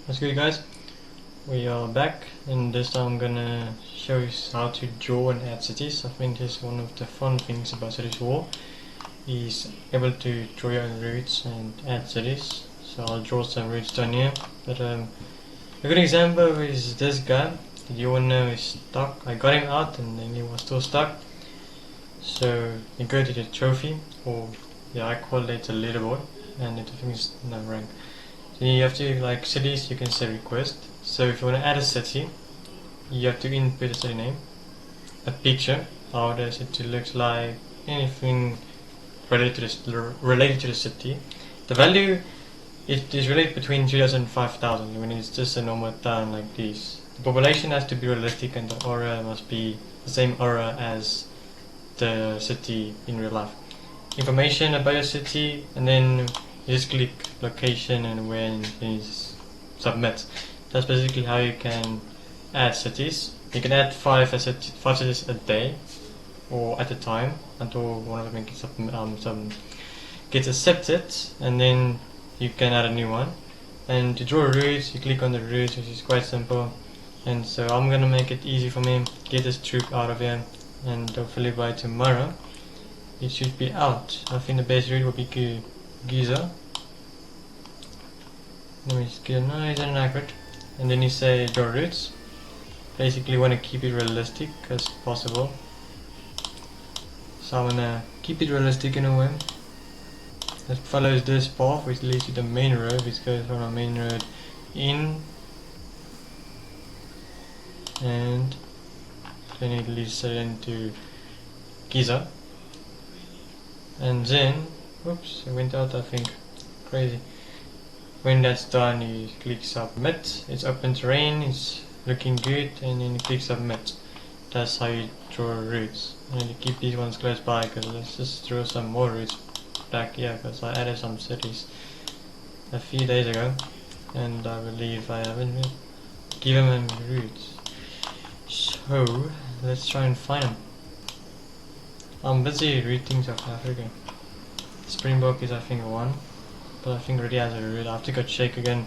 What's good, guys? We are back, and this time I'm gonna show you how to draw and add cities. I think this is one of the fun things about Cities War. Is able to draw your own routes and add cities. So I'll draw some routes down here. But a good example is this guy. You all know is stuck. I got him out, and then he was still stuck. So you go to the trophy, or I call it a leaderboard, and it I think is no rank. So you have to, like cities, you can say request. So if you want to add a city, you have to input a city name, a picture, how the city looks like, anything related to the city. The value is related between 3,000 and 5,000 when it's just a normal town like this. The population has to be realistic, and the aura must be the same aura as the city in real life. Information about your city, and then you just click location and when is submit. That's basically how you can add cities. You can add five cities a day or at a time until one of them gets accepted, and then you can add a new one. And to draw routes, you click on the routes, which is quite simple. And so I'm gonna make it easy for me, get this troop out of here, and hopefully by tomorrow it should be out. I think the best route will be Giza. Let me just get nice and accurate. And then you say draw routes. Basically want to keep it realistic as possible. So I'm gonna keep it realistic in a way. It follows this path which leads to the main road, which goes from the main road in, and then it leads into Giza. And then, oops, it went out I think, crazy. When that's done, you click submit. It's open terrain, it's looking good, and then you click submit. That's how you draw routes. And you keep these ones close by, because let's just draw some more routes back here, because I added some cities a few days ago, and I believe I haven't given them routes. So let's try and find them. I'm busy routing South Africa. Springbok is I think one, but I think already has a route. I have to go check again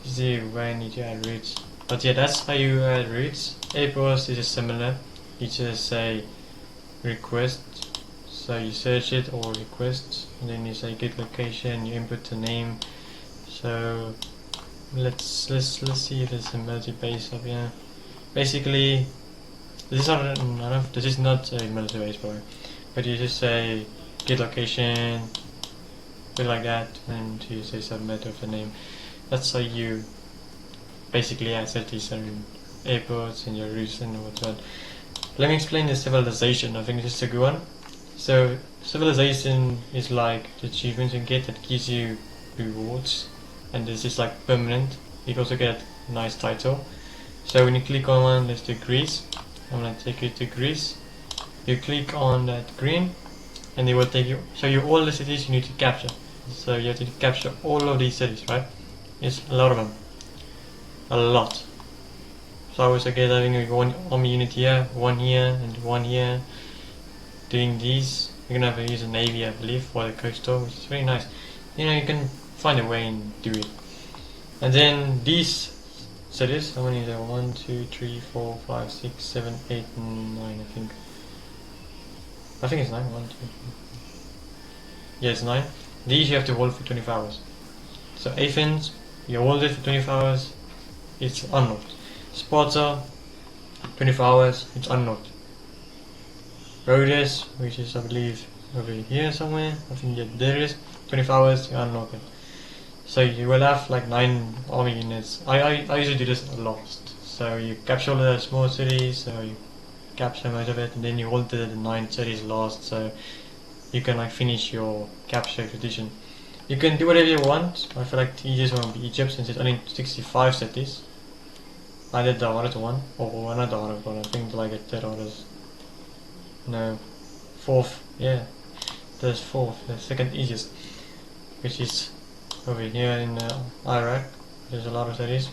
to see where I need to add routes. But yeah, that's how you add routes. Airports is similar. You just say request, so you search it or request, and then you say get location. You input the name. So let's see if there's a military base up here. Basically, this is not a military base, probably, but you just say get location, like that, and you say submit with the name. That's how you basically add cities and airports and your routes and whatnot. Let me explain the civilization. I think this is a good one. So civilization is like the achievements you get that gives you rewards, and this is like permanent. You can also get a nice title. So when you click on one, let's do Greece. I'm gonna take you to Greece. You click on that green, and they will show you all the cities you need to capture. So you have to capture all of these cities, right? It's a lot of them. A lot. So I was having one army unit here, one here, and one here. Doing these. You're gonna have to use a navy, I believe, for the coastal, which is very nice. You know, you can find a way and do it. And then these cities, how many is there? 1, 2, 3, 4, 5, 6, 7, 8, 9, I think. I think it's 9. 1, 2, 3. Yeah, it's 9. These you have to hold for 24 hours. So Athens, you hold it for 24 hours, it's unlocked. Sparta, 24 hours, it's unlocked. Rhodes, which is I believe over here somewhere, I think yeah, there it is, 24 hours, you unlock it. So you will have like 9 army units. I usually do this a lot. So you capture all the small cities, so you capture most of it, and then you hold the 9 cities last, so you can like finish your capture expedition. You can do whatever you want. I feel like the easiest one will be Egypt, since it's only 65 cities. I did the hardest one, or not the hardest one, I think like a third hardest. No, fourth, yeah. There's fourth, the second easiest, which is over here in Iraq. There's a lot of cities,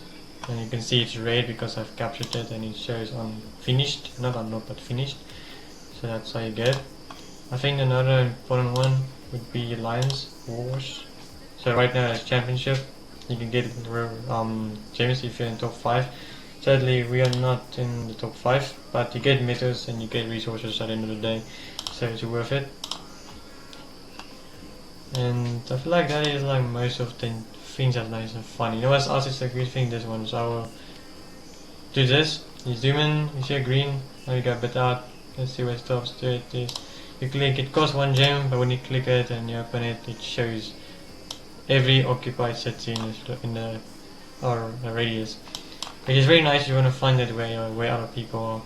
and you can see it's red because I've captured it, and it shows unfinished, not unlocked but finished. So that's how you get it. I think another important one would be Alliance Wars. So right now it's championship. you can get gems if you're in top 5. Sadly, we are not in the top 5, but you get metals and you get resources at the end of the day, so it's worth it. And I feel like that is like most of the things that's nice and fun. You know what's also a good thing, this one, so I will do this. You zoom in, you see a green, now you got bit out, let's see where it stops, do it, this. You click, it costs 1 gem, but when you click it and you open it, it shows every occupied city in the radius, which is very nice if you want to find that where other people are.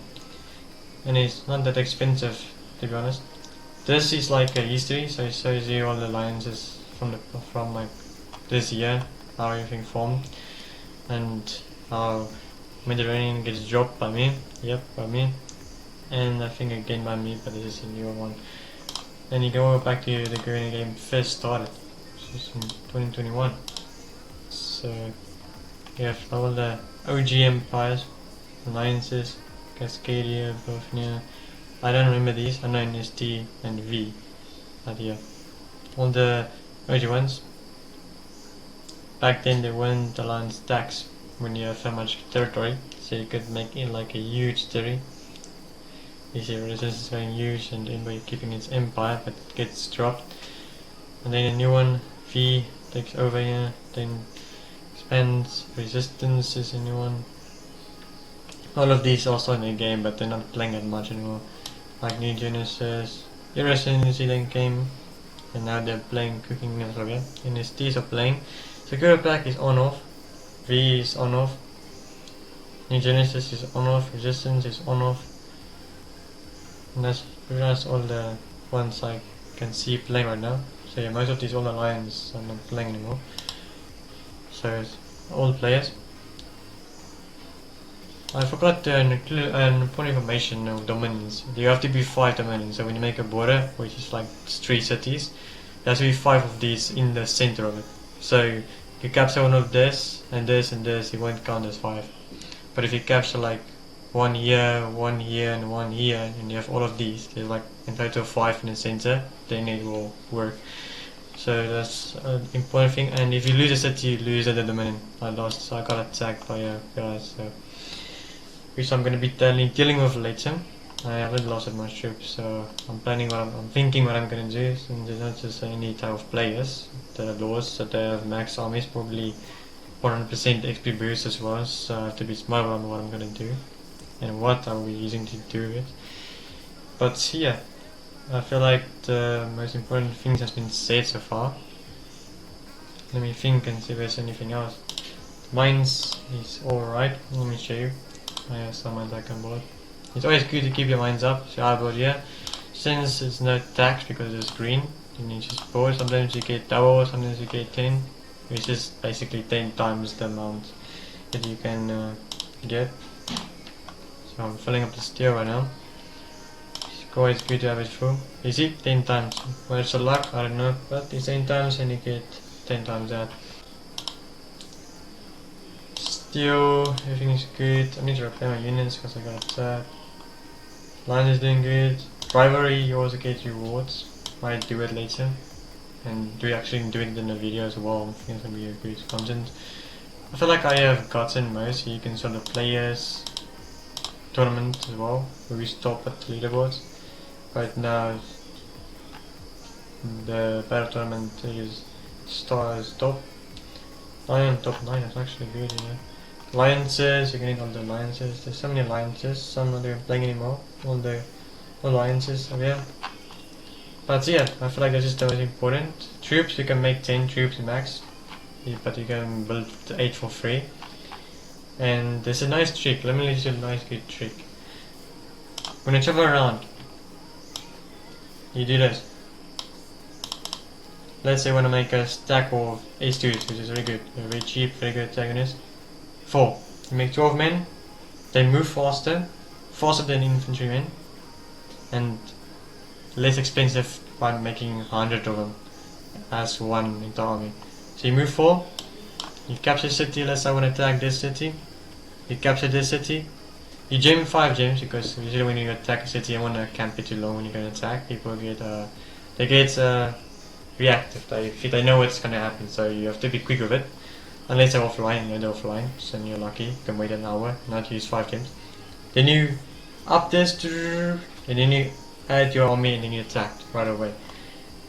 And it's not that expensive, to be honest. This is like a history, so it shows you all the alliances from like this year, how everything formed, and how Mediterranean gets dropped by me. Yep, by me. And I think again by me, but this is a newer one. Then you go back to the game first started, which is in 2021. So you have all the OG empires, alliances, Cascadia, Bosnia. I don't remember these. I know NST and V. But yeah, all the OG ones. Back then they weren't allowed stacks when you have so much territory, so you could make it like a huge territory. You see resistance is going huge and everybody keeping its empire, but it gets dropped. And then a new one, V, takes over here, then expands, resistance is a new one. All of these also in the game, but they're not playing that much anymore. Like New Genesis, Irresolution then came, and now they're playing Cooking Network again. NSTs are playing. Secure Pack is on off, V is on off, New Genesis is on off, Resistance is on off. And that's all the ones I can see playing right now. So yeah, most of these old alliances are not playing anymore. So it's old players. I forgot to include an important information of dominions. You have to be 5 dominions. So when you make a border, which is like 3 cities, there has to be 5 of these in the center of it. So if you capture one of this and this and this, it won't count as 5. But if you capture like 1 here, 1 here, and 1 here, and you have all of these, there's like in total 5 in the center, then it will work. So that's an important thing. And if you lose a city, you lose the dominion. I lost, so I got attacked by a guy, so which I'm going to be dealing with later. I haven't lost that much troops, so I'm planning what I'm thinking what I'm going to do, since there's not just any type of players that have lost, so they have max armies, probably 100% XP boost as well, so I have to be smart on what I'm going to do and what I will be using to do it. But yeah, I feel like the most important things has been said so far. Let me think and see if there's anything else. Mines is alright, let me show you. I have some mines I can build. It's always good to keep your mines up, so I build here. Since it's no tax because it's green, then you just build. Sometimes you get double, sometimes you get 10, which is basically 10 times the amount that you can get. So I'm filling up the steel right now. It's always good to have it full. You see, 10 times. Where it's a luck, I don't know, but it's 10 times and you get 10 times that. Steel, everything is good. I need to repair my units because I got that. Line is doing good. Rivalry, you also get rewards. Might do it later. And actually do it in the video as well. I think it's going to be a good content. I feel like I have gotten most, so you can sort of players tournament as well, where we stop at the leaderboards. Right now, the battle tournament is top. I am top 9, that's actually good, you know. Alliances, you can get all the alliances. There's so many alliances, some not even playing anymore. All the alliances are there. But yeah, I feel like that's just the most important. Troops, you can make 10 troops max, but you can build 8 for free. And there's a nice trick, let me let you see a nice good trick. When you travel around, you do this. Let's say I want to make a stack of H2s, which is very good, very cheap, very good antagonist. 4. You make 12 men, they move faster than infantrymen, and less expensive by making 100 of them as one entire army. So you move 4, you capture a city, let's say I want to attack this city, you capture this city, you gem 5 gems, because usually when you attack a city you want to camp it too long when you're going to attack, people get reactive, they know what's going to happen, so you have to be quick with it. unless they're offline, they're offline, so you're lucky, you can wait an hour, not use 5 gems. Then you up this, and then you add your army and then you attack right away.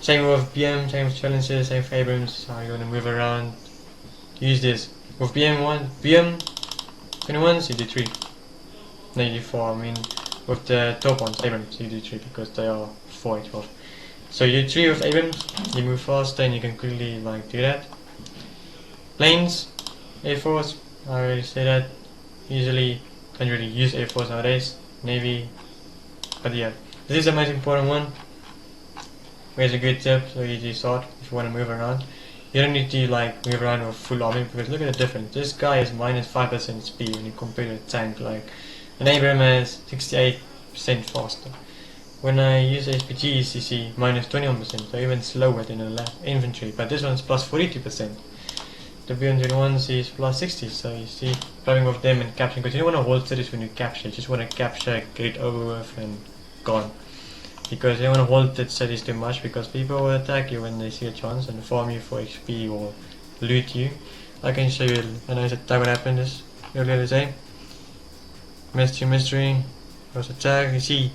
Same with BM, same with challenges, same with Abrams, how you want to move around, use this. With BM 21s you do 3, no you do 4, I mean with the top ones, Abrams, you do 3 because they are 4 12. So you do 3 with Abrams, you move faster and you can quickly like do that. Planes, Air Force, I already said that, usually can't really use Air Force nowadays, Navy, but yeah, this is the most important one. Here's a good tip, so you start if you want to move around. You don't need to like move around with full army because look at the difference. This guy is minus 5% speed when you compare to a tank. Like an Abrams has 68% faster. When I use SPGs, you see minus 21%, so even slower than the infantry. But this one's plus 42%. The BM21s is plus 60, so you see, driving with them and capturing, because you don't want to hold cities when you capture, you just want to capture, get it over with and gone. Because you don't want to hold that cities too much, because people will attack you when they see a chance and farm you for XP or loot you. I can show you a nice attack what happened this earlier today. Mystery, first attack, you see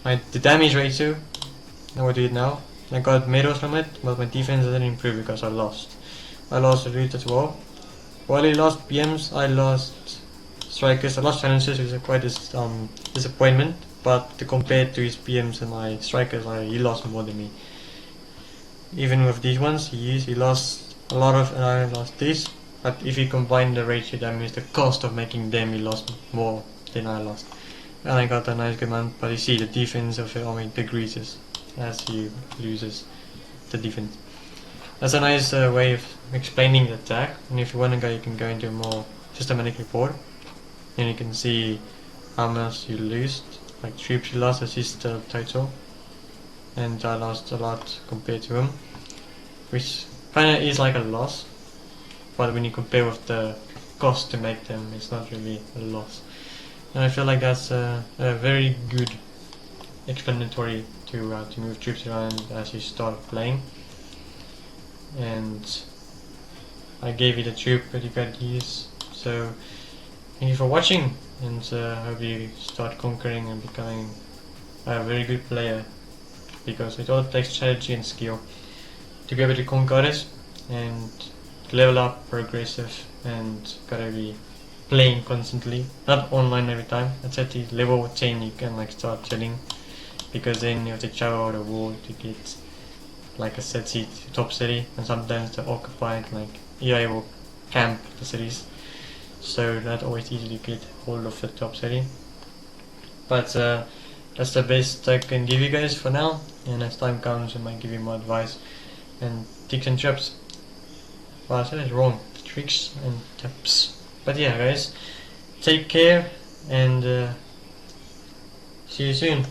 the damage ratio, now I do it now. I got medals from it, but my defense didn't improve because I lost. I lost the loot as well. While I lost BMs, I lost strikers, I lost challenges, which is quite a disappointment. But compared to his BMs and my strikers, he lost more than me. Even with these ones, he lost a lot of, and I lost this. But if you combine the ratio, that means the cost of making them, he lost more than I lost. And I got a nice good amount, but you see the defense of the army decreases as he loses the defense. That's a nice way of explaining the attack, and if you want to go, you can go into a more systematic report, and you can see how much you lost, like troops you lost, as is the total, and I lost a lot compared to him, which kinda is like a loss, but when you compare with the cost to make them, it's not really a loss. And I feel like that's a very good explanatory to move troops around as you start playing. And I gave you the troop that you got to use. So thank you for watching, and hope you start conquering and becoming a very good player, because it all takes strategy and skill to be able to conquer this and level up, progressive, and gotta be playing constantly, not online every time. That's at the level 10 you can like start chilling, because then you have to travel out the world to get like a set seat top city, and sometimes they're occupied, like EA will camp the cities, so not always easy to get hold of the top city. But that's the best I can give you guys for now, and as time comes I might give you more advice and tips and tips. Well, I said it wrong, tricks and tips. But yeah guys, take care and see you soon.